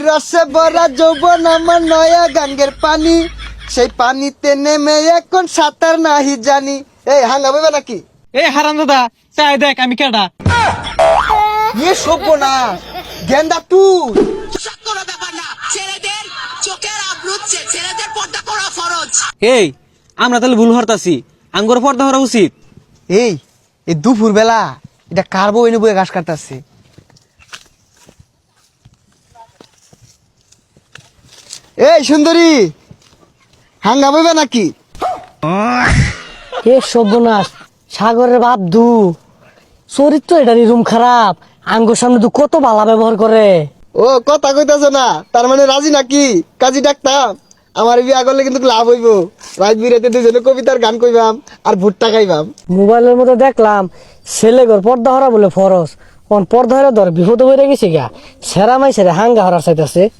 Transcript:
রসে ভরা যৌবন আমার নয়া গাঙ্গের পানি, সেই পানিতে নেমে এখন সাঁতার নাহি জানি। এই হাঙ্গা বইবে নাকি? এই হারাম দাদা চাই দেখ আমি কেডা। ইয়ে সভ্য না গেন্দা তুই। কোনো ব্যাপার না, ছেলেদের চোখের আবরু ছেলেদের পর্দা করা ফরজ। এই আমরা তাহলে ভুল হরতাছি, আঙ্গুর পর্দা হরা উচিত। এই এই দুপুর বেলা এটা কার বউ এনে বয়ে ঘাস কাটতেছে? এই সুন্দরী হাঙ্গা বইবে নাকি? এ সর্বনাশ, সাগরের বাপ দু চরিত্র এটারই রুম খারাপ। আঙ্গুর সামনে তো কত বালা ব্যবহার করে। ও কথা কইতাছ না, তার মানে রাজি নাকি? কাজী ডাকতাম, আমার বিয়া করলে কিন্তু লাভ হইব। রাত বিরাতে দুজনে কবিতার গান কইবাম আর ভুট্টা খাইবাম। মোবাইলের মধ্যে দেখলাম ছেলে ঘর পর্দা হরা বলে ফরজ, পর্দা হরা ধর বিপদ হয়ে গেছে গা, সেরা মাই সেরা হাঙ্গা হরার চাইতেছে।